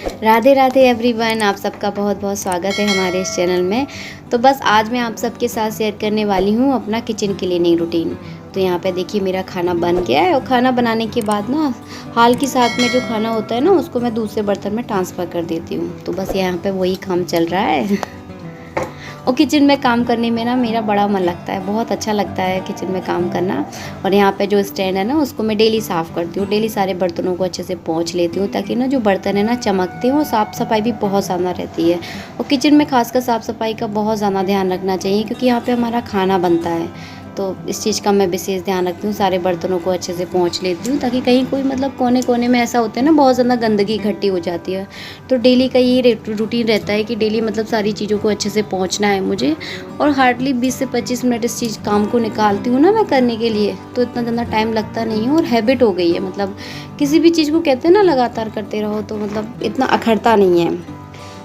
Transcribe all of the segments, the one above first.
Radhe Radhe everyone, आप सबका बहुत बहुत स्वागत है हमारे इस चैनल में। तो बस आज मैं आप सबके साथ शेयर करने वाली हूँ अपना किचन क्लीनिंग रूटीन। तो यहाँ पे देखिए मेरा खाना बन गया है और खाना बनाने के बाद ना हाल के साथ में जो खाना होता है ना उसको मैं दूसरे बर्तन में ट्रांसफ़र कर देती हूँ। तो बस यहाँ पे वही काम चल रहा है। और किचन में काम करने में ना मेरा बड़ा मन लगता है, बहुत अच्छा लगता है किचन में काम करना। और यहाँ पे जो स्टैंड है ना उसको मैं डेली साफ़ करती हूँ, डेली सारे बर्तनों को अच्छे से पोंछ लेती हूँ ताकि ना जो बर्तन है ना चमकते हों। साफ़ सफाई भी बहुत ज़्यादा रहती है और किचन में खासकर साफ़ सफाई का बहुत ज़्यादा ध्यान रखना चाहिए क्योंकि यहाँ पर हमारा खाना बनता है। तो इस चीज़ का मैं विशेष ध्यान रखती हूँ, सारे बर्तनों को अच्छे से पोंछ लेती हूँ ताकि कहीं कोई मतलब कोने कोने में ऐसा होता है ना बहुत ज़्यादा गंदगी इकट्ठी हो जाती है। तो डेली का ये रूटीन रहता है कि डेली मतलब सारी चीज़ों को अच्छे से पोंछना है मुझे। और हार्डली 20 से 25 मिनट इस चीज़ काम को निकालती हूँ ना मैं करने के लिए, तो इतना ज़्यादा टाइम लगता नहीं है और हैबिट हो गई है। मतलब किसी भी चीज़ को कहते हैं ना लगातार करते रहो तो मतलब इतना अखड़ता नहीं है।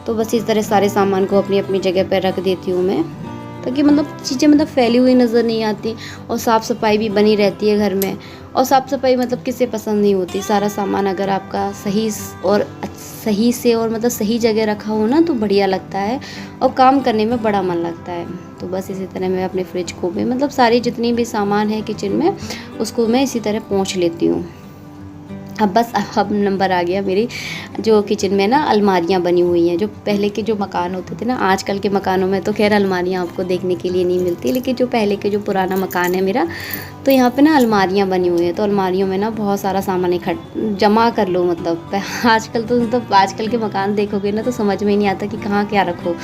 तो बस इस तरह सारे सामान को अपनी अपनी जगह पर रख देती हूँ मैं ताकि मतलब चीज़ें मतलब फैली हुई नज़र नहीं आती और साफ़ सफाई भी बनी रहती है घर में। और साफ़ सफाई मतलब किसे पसंद नहीं होती। सारा सामान अगर आपका सही से और मतलब सही जगह रखा हो ना तो बढ़िया लगता है और काम करने में बड़ा मन लगता है। तो बस इसी तरह मैं अपने फ्रिज को भी मतलब सारी जितनी भी सामान है किचन में उसको मैं इसी तरह पोंछ लेती हूँ। अब नंबर आ गया मेरी जो किचन में ना अलमारियाँ बनी हुई हैं। जो पहले के जो मकान होते थे ना, आजकल के मकानों में तो खैर अलमारियाँ आपको देखने के लिए नहीं मिलती, लेकिन जो पहले के जो पुराना मकान है मेरा, तो यहाँ पे ना अलमारियाँ बनी हुई हैं। तो अलमारियों में ना बहुत सारा सामान जमा कर लो। मतलब आजकल तो मतलब आजकल के मकान देखोगे ना तो समझ में ही नहीं आता कि कहाँ क्या रखो।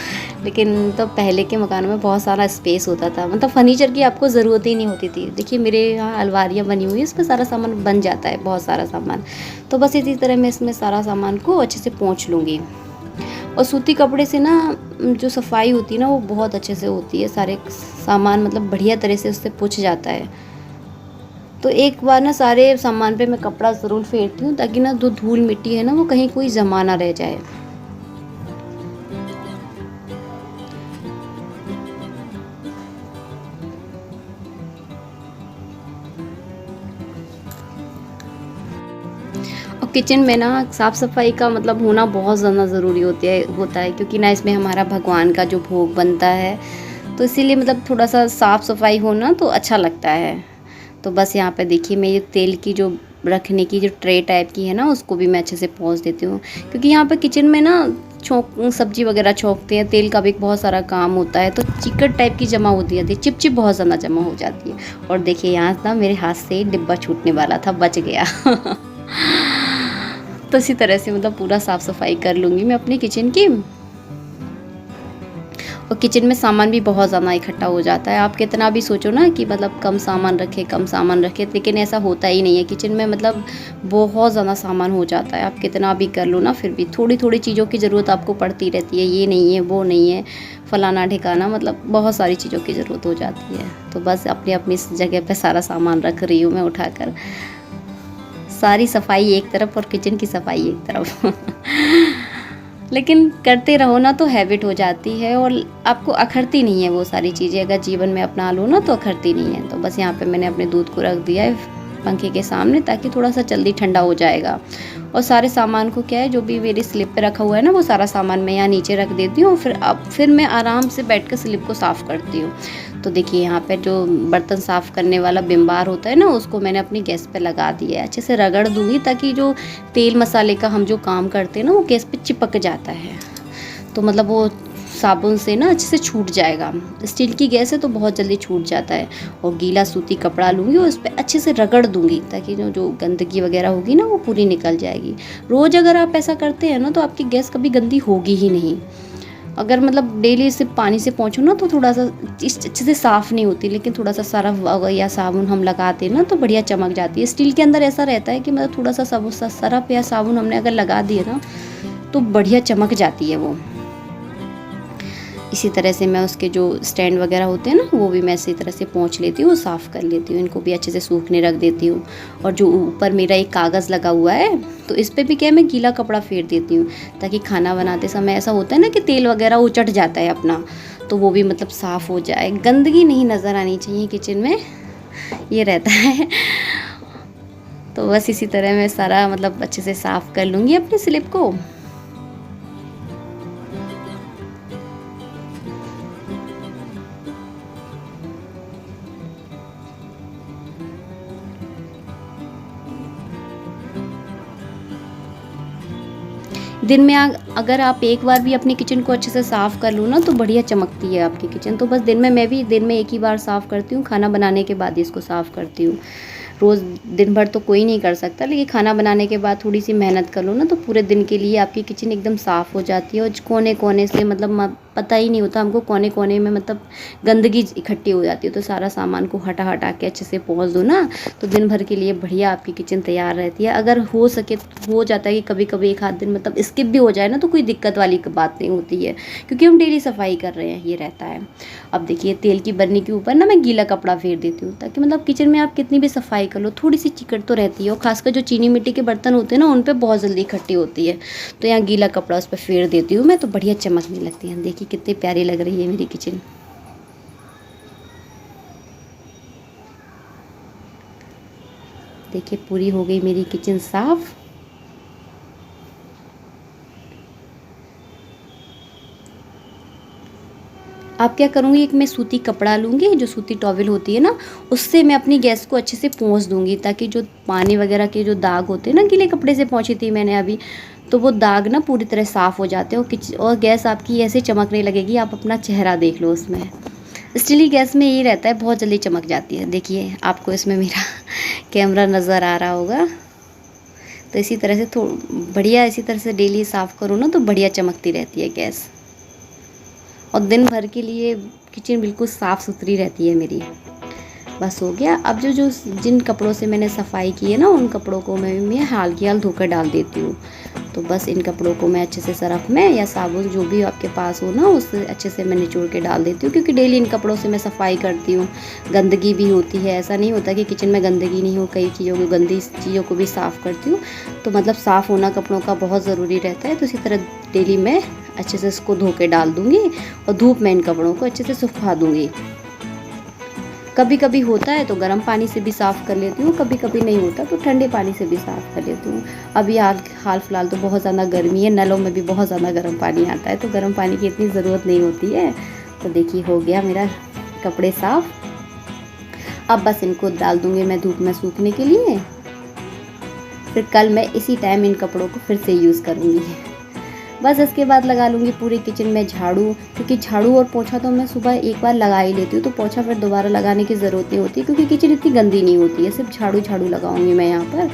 लेकिन तो पहले के मकानों में बहुत सारा स्पेस होता था, मतलब फर्नीचर की आपको ज़रूरत ही नहीं होती थी। देखिए मेरे यहाँ अलमारियाँ बनी हुई है, इसमें सारा सामान बन जाता है, बहुत सारा सामान। तो बस इसी तरह मैं इसमें सारा सामान को अच्छे से पोंछ लूँगी। और सूती कपड़े से ना जो सफाई होती है ना वो बहुत अच्छे से होती है। सारे सामान मतलब बढ़िया तरह से उससे पोंछ जाता है। तो एक बार ना सारे सामान पे मैं कपड़ा ज़रूर फेरती हूँ ताकि ना जो धूल मिट्टी है ना वो कहीं कोई जमा ना रह जाए। और किचन में ना साफ़ सफाई का मतलब होना बहुत ज़्यादा ज़रूरी होता है क्योंकि ना इसमें हमारा भगवान का जो भोग बनता है, तो इसीलिए मतलब थोड़ा सा साफ़ सफाई होना तो अच्छा लगता है। तो बस यहाँ पे देखिए मैं ये तेल की जो रखने की जो ट्रे टाइप की है ना उसको भी मैं अच्छे से पोंछ देती हूँ क्योंकि यहाँ पे किचन में ना सब्जी वगैरह छोंकते हैं, तेल का भी बहुत सारा काम होता है, तो चिकट टाइप की जमा होती है, चिपचिप बहुत ज़्यादा जमा हो जाती है। और देखिए यहाँ ना मेरे हाथ से डिब्बा छूटने वाला था, बच गया। तो इसी तरह से मतलब पूरा साफ़ सफाई कर लूँगी मैं अपनी किचन की। और किचन में सामान भी बहुत ज़्यादा इकट्ठा हो जाता है। आप कितना भी सोचो ना कि मतलब कम सामान रखें, लेकिन ऐसा होता ही नहीं है। किचन में मतलब बहुत ज़्यादा सामान हो जाता है। आप कितना भी कर लो ना फिर भी थोड़ी थोड़ी चीज़ों की ज़रूरत आपको पड़ती रहती है। ये नहीं है, वो नहीं है, फलाना ठिकाना, मतलब बहुत सारी चीज़ों की ज़रूरत हो जाती है। तो बस अपनी अपनी जगह पर सारा सामान रख रही हूँ मैं उठाकर। सारी सफाई एक तरफ और किचन की सफाई एक तरफ। लेकिन करते रहो ना तो हैबिट हो जाती है और आपको अखरती नहीं है वो सारी चीज़ें। अगर जीवन में अपना लो ना तो अखरती नहीं है। तो बस यहाँ पे मैंने अपने दूध को रख दिया है पंखे के सामने ताकि थोड़ा सा जल्दी ठंडा हो जाएगा। और सारे सामान को क्या है जो भी मेरी स्लिप पे रखा हुआ है ना वो सारा सामान मैं यहाँ नीचे रख देती हूँ। फिर मैं आराम से बैठ कर स्लिप को साफ़ करती हूँ। तो देखिए यहाँ पे जो बर्तन साफ़ करने वाला विम बार होता है ना उसको मैंने अपनी गैस पे लगा दिया है। अच्छे से रगड़ दूँगी ताकि जो तेल मसाले का हम जो काम करते हैं ना वो गैस पे चिपक जाता है, तो मतलब वो साबुन से ना अच्छे से छूट जाएगा। स्टील की गैस है तो बहुत जल्दी छूट जाता है। और गीला सूती कपड़ा लूँगी और उस पर अच्छे से रगड़ दूँगी ताकि जो गंदगी वगैरह होगी ना वो पूरी निकल जाएगी। रोज़ अगर आप ऐसा करते हैं ना तो आपकी गैस कभी गंदी होगी ही नहीं। अगर मतलब डेली सिर्फ पानी से पोंछो ना तो थोड़ा सा अच्छे से साफ़ नहीं होती, लेकिन थोड़ा सा सरफ या साबुन हम लगाते हैं ना तो बढ़िया चमक जाती है। स्टील के अंदर ऐसा रहता है कि मतलब थोड़ा सा सरफ या साबुन हमने अगर लगा दिए ना तो बढ़िया चमक जाती है वो। इसी तरह से मैं उसके जो स्टैंड वगैरह होते हैं ना वो भी मैं इसी तरह से पोंछ लेती हूँ, साफ़ कर लेती हूँ। इनको भी अच्छे से सूखने रख देती हूँ। और जो ऊपर मेरा एक कागज़ लगा हुआ है तो इस पर भी क्या है मैं गीला कपड़ा फेर देती हूँ ताकि खाना बनाते समय ऐसा होता है ना कि तेल वगैरह उचट जाता है अपना, तो वो भी मतलब साफ़ हो जाए। गंदगी नहीं नज़र आनी चाहिए किचन में, ये रहता है। तो बस इसी तरह मैं सारा मतलब अच्छे से साफ़ कर लूँगी अपनी स्लिप को। दिन में अगर आप एक बार भी अपनी किचन को अच्छे से साफ़ कर लो ना तो बढ़िया चमकती है आपकी किचन। तो बस दिन में मैं भी दिन में एक ही बार साफ़ करती हूँ, खाना बनाने के बाद ही इसको साफ़ करती हूँ। रोज़ दिन भर तो कोई नहीं कर सकता, लेकिन खाना बनाने के बाद थोड़ी सी मेहनत कर लो ना तो पूरे दिन के लिए आपकी किचन एकदम साफ़ हो जाती है। और कोने कोने से मतलब पता ही नहीं होता हमको, कोने कोने में मतलब गंदगी इकट्ठी हो जाती है। तो सारा सामान को हटा हटा के अच्छे से पोंछ दो ना तो दिन भर के लिए बढ़िया आपकी किचन तैयार रहती है। अगर हो सके तो हो जाता है कि कभी कभी एक आध दिन मतलब स्किप भी हो जाए ना तो कोई दिक्कत वाली बात नहीं होती है, क्योंकि हम डेली सफाई कर रहे हैं, ये रहता है। अब देखिए तेल की बर्नी के ऊपर ना मैं गीला कपड़ा फेर देती हूँ, ताकि मतलब किचन में आप कितनी भी सफाई कर लो थोड़ी सी चिकट तो रहती है। और खासकर जो चीनी मिट्टी के बर्तन होते हैं ना उन पर बहुत जल्दी इकट्ठी होती है। तो यहाँ गीला कपड़ा उस पर फेर देती हूँ मैं, तो बढ़िया चमकने लगती है। देखिए कितनी प्यारी लग रही है मेरी किचन। देखिए पूरी हो गई मेरी किचन साफ। अब क्या करूँगी, एक मैं सूती कपड़ा लूँगी, जो सूती टॉवल होती है ना, उससे मैं अपनी गैस को अच्छे से पोंछ दूँगी, ताकि जो पानी वगैरह के जो दाग होते हैं ना, गीले कपड़े से पोंछी थी मैंने अभी, तो वो दाग ना पूरी तरह साफ़ हो जाते हैं। और गैस आपकी ऐसे चमकने लगेगी, आप अपना चेहरा देख लो उसमें। स्टील गैस में यही रहता है, बहुत जल्दी चमक जाती है। देखिए आपको इसमें मेरा कैमरा नज़र आ रहा होगा। तो इसी तरह से बढ़िया इसी तरह से डेली साफ़ करो ना तो बढ़िया चमकती रहती है गैस। और दिन भर के लिए किचन बिल्कुल साफ़ सुथरी रहती है मेरी। बस हो गया। अब जो जिन कपड़ों से मैंने सफाई की है ना उन कपड़ों को मैं हाल की हाल धोकर डाल देती हूँ। तो बस इन कपड़ों को मैं अच्छे से सरफ में या साबुन जो भी आपके पास हो ना उससे अच्छे से मैं निचोड़ के डाल देती हूँ, क्योंकि डेली इन कपड़ों से मैं सफाई करती हूँ। गंदगी भी होती है, ऐसा नहीं होता कि किचन में गंदगी नहीं हो, कई चीज़ों को गंदी चीज़ों को भी साफ़ करती हूँ। तो मतलब साफ़ होना कपड़ों का बहुत ज़रूरी रहता है। तो इसी तरह डेली मैं अच्छे से इसको धो के डाल दूँगी और धूप में इन कपड़ों को अच्छे से सुखा दूँगी। कभी कभी होता है तो गर्म पानी से भी साफ़ कर लेती हूँ, कभी कभी नहीं होता तो ठंडे पानी से भी साफ़ कर लेती हूँ। अभी हाल फिलहाल तो बहुत ज़्यादा गर्मी है, नलों में भी बहुत ज़्यादा गर्म पानी आता है, तो गर्म पानी की इतनी ज़रूरत नहीं होती है। तो देखिए हो गया मेरा कपड़े साफ़। अब बस इनको डाल दूँगी मैं धूप में सूखने के लिए, फिर कल मैं इसी टाइम इन कपड़ों को फिर से यूज़ करूँगी। बस इसके बाद लगा लूँगी पूरी किचन में झाड़ू, क्योंकि झाड़ू और पोछा तो मैं सुबह एक बार लगा ही लेती हूँ, तो पोछा फिर दोबारा लगाने की ज़रूरत नहीं होती, क्योंकि किचन इतनी गंदी नहीं होती है। सिर्फ झाड़ू झाड़ू लगाऊंगी मैं यहाँ पर।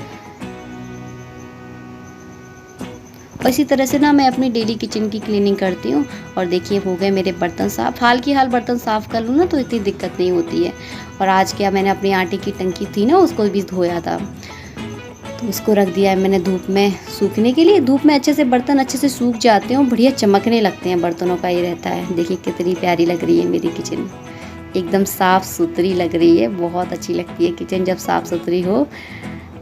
और इसी तरह से ना मैं अपनी डेली किचन की क्लीनिंग करती हूँ। और देखिए हो गए मेरे बर्तन साफ़। हाल की हाल बर्तन साफ़ कर लूँ ना तो इतनी दिक्कत नहीं होती है। और आज क्या, मैंने अपनी आटे की टंकी थी ना उसको भी धोया था, तो इसको रख दिया है मैंने धूप में सूखने के लिए। धूप में अच्छे से बर्तन अच्छे से सूख जाते हैं, बढ़िया चमकने लगते हैं बर्तनों का, ये रहता है। देखिए कितनी प्यारी लग रही है मेरी किचन, एकदम साफ़ सुथरी लग रही है। बहुत अच्छी लगती है किचन जब साफ़ सुथरी हो।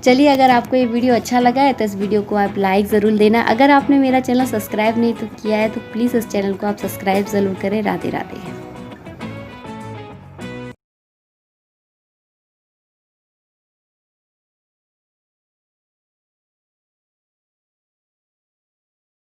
चलिए अगर आपको ये वीडियो अच्छा लगा है तो इस वीडियो को आप लाइक ज़रूर देना। अगर आपने मेरा चैनल सब्सक्राइब नहीं तो किया है तो प्लीज़ इस चैनल को आप सब्सक्राइब ज़रूर करें। राधे राधे।